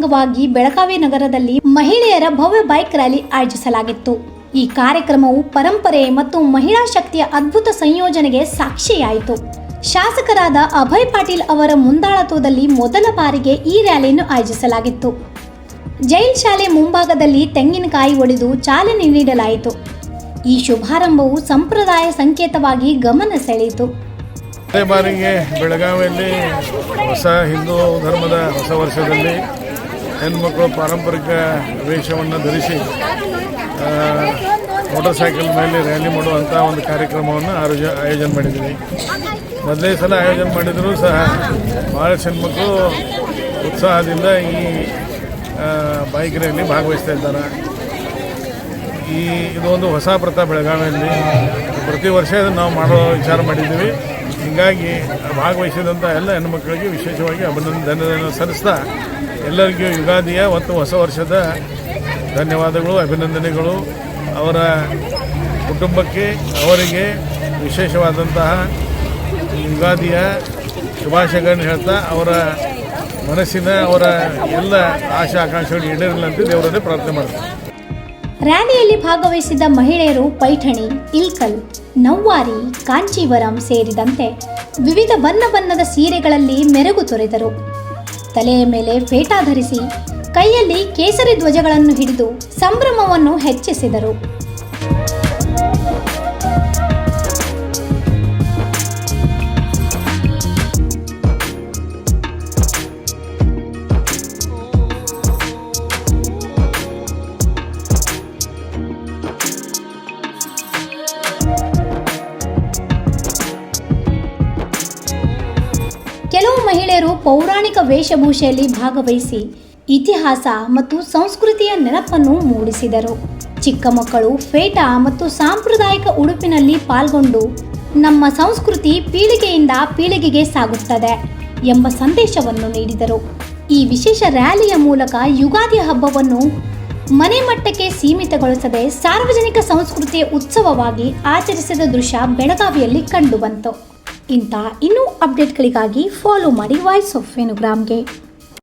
ಅಂಗವಾಗಿ ಬೆಳಗಾವಿ ನಗರದಲ್ಲಿ ಮಹಿಳೆಯರ ಭವ್ಯ ಬೈಕ್ ರ್ಯಾಲಿ ಆಯೋಜಿಸಲಾಗಿತ್ತು. ಈ ಕಾರ್ಯಕ್ರಮವು ಪರಂಪರೆ ಮತ್ತು ಮಹಿಳಾ ಶಕ್ತಿಯ ಅದ್ಭುತ ಸಂಯೋಜನೆಗೆ ಸಾಕ್ಷಿಯಾಯಿತು. ಶಾಸಕರಾದ ಅಭಯ್ ಪಾಟೀಲ್ ಅವರ ಮುಂದಾಳತ್ವದಲ್ಲಿ ಮೊದಲ ಬಾರಿಗೆ ಈ ರ್ಯಾಲಿಯನ್ನು ಆಯೋಜಿಸಲಾಗಿತ್ತು. ಜೈಲ್ ಶಾಲೆ ಮುಂಭಾಗದಲ್ಲಿ ತೆಂಗಿನಕಾಯಿ ಒಡೆದು ಚಾಲನೆ ನೀಡಲಾಯಿತು. ಈ ಶುಭಾರಂಭವು ಸಂಪ್ರದಾಯ ಸಂಕೇತವಾಗಿ ಗಮನ ಸೆಳೆಯಿತು. ಅದೇ ಬಾರಿಗೆ ಬೆಳಗಾವಿಯಲ್ಲಿ ಹೊಸ ಹಿಂದೂ ಧರ್ಮದ ಹೊಸ ವರ್ಷದಲ್ಲಿ ಹೆಣ್ಮಕ್ಳು ಪಾರಂಪರಿಕ ವೇಷವನ್ನು ಧರಿಸಿ ಮೋಟರ್ ಸೈಕಲ್ ಮೇಲೆ ರ್ಯಾಲಿ ಮಾಡುವಂಥ ಒಂದು ಕಾರ್ಯಕ್ರಮವನ್ನು ಆಯೋಜನೆ ಮಾಡಿದ್ದೀವಿ. ಮೊದಲೇ ಸಲ ಆಯೋಜನೆ ಮಾಡಿದರೂ ಸಹ ಭಾಳಷ್ಟು ಹೆಣ್ಮಕ್ಳು ಉತ್ಸಾಹದಿಂದ ಈ ಬೈಕ್ ರ್ಯಾಲಿ ಭಾಗವಹಿಸ್ತಾ ಇದ್ದಾರೆ. ಇದೊಂದು ಹೊಸ ಪ್ರಥಾ ಬೆಳಗಾವಿಯಲ್ಲಿ. ಪ್ರತಿ ವರ್ಷ ಇದನ್ನು ನಾವು ಮಾಡೋ ವಿಚಾರ ಮಾಡಿದ್ದೀವಿ. ಹೀಗಾಗಿ ಭಾಗವಹಿಸಿದಂಥ ಎಲ್ಲ ಹೆಣ್ಣುಮಕ್ಕಳಿಗೆ ವಿಶೇಷವಾಗಿ ಅಭಿನಂದನೆಯನ್ನು ಸಲ್ಲಿಸ್ತಾ ಎಲ್ಲರಿಗೂ ಯುಗಾದಿಯ ಮತ್ತು ಹೊಸ ವರ್ಷದ ಧನ್ಯವಾದಗಳು, ಅಭಿನಂದನೆಗಳು. ಅವರ ಕುಟುಂಬಕ್ಕೆ ಅವರಿಗೆ ವಿಶೇಷವಾದಂತಹ ಯುಗಾದಿಯ ಶುಭಾಶಯಗಳನ್ನು ಹೇಳ್ತಾ ಅವರ ಮನಸ್ಸಿನ ಅವರ ಎಲ್ಲ ಆಶಾ ಆಕಾಂಕ್ಷೆಗಳು ಈಡೇರಲಂತೆ ದೇವರನ್ನೇ ಪ್ರಾರ್ಥನೆ ಮಾಡ್ತಾರೆ. ರ್ಯಾಲಿಯಲ್ಲಿ ಭಾಗವಹಿಸಿದ ಮಹಿಳೆಯರು ಪೈಠಣಿ, ಇಲ್ಕಲ್, ನವ್ವಾರಿ, ಕಾಂಚೀವರಂ ಸೇರಿದಂತೆ ವಿವಿಧ ಬಣ್ಣದ ಸೀರೆಗಳಲ್ಲಿ ಮೆರುಗು ತೊರೆದರು. ತಲೆಯ ಮೇಲೆ ಫೇಟಾ ಧರಿಸಿ ಕೈಯಲ್ಲಿ ಕೇಸರಿ ಧ್ವಜಗಳನ್ನು ಹಿಡಿದು ಸಂಭ್ರಮವನ್ನು ಹೆಚ್ಚಿಸಿದರು. ಕೆಲವು ಮಹಿಳೆಯರು ಪೌರಾಣಿಕ ವೇಷಭೂಷೆಯಲ್ಲಿ ಭಾಗವಹಿಸಿ ಇತಿಹಾಸ ಮತ್ತು ಸಂಸ್ಕೃತಿಯ ನೆನಪನ್ನು ಮೂಡಿಸಿದರು. ಚಿಕ್ಕ ಮಕ್ಕಳು ಫೇಟಾ ಮತ್ತು ಸಾಂಪ್ರದಾಯಿಕ ಉಡುಪಿನಲ್ಲಿ ಪಾಲ್ಗೊಂಡು ನಮ್ಮ ಸಂಸ್ಕೃತಿ ಪೀಳಿಗೆಯಿಂದ ಪೀಳಿಗೆಗೆ ಸಾಗುತ್ತದೆ ಎಂಬ ಸಂದೇಶವನ್ನು ನೀಡಿದರು. ಈ ವಿಶೇಷ ರ್ಯಾಲಿಯ ಮೂಲಕ ಯುಗಾದಿ ಹಬ್ಬವನ್ನು ಮನೆ ಮಟ್ಟಕ್ಕೆ ಸೀಮಿತಗೊಳಿಸದೆ ಸಾರ್ವಜನಿಕ ಸಂಸ್ಕೃತಿಯ ಉತ್ಸವವಾಗಿ ಆಚರಿಸಿದ ದೃಶ್ಯ ಬೆಳಗಾವಿಯಲ್ಲಿ ಕಂಡುಬಂತು. ಇಂಥ ಇನ್ನೂ ಅಪ್ಡೇಟ್ಗಳಿಗಾಗಿ ಫಾಲೋ ಮಾಡಿ ವಾಯ್ಸ್ ಆಫ್ ವೇಣುಗ್ರಾಮ್ಗೆ.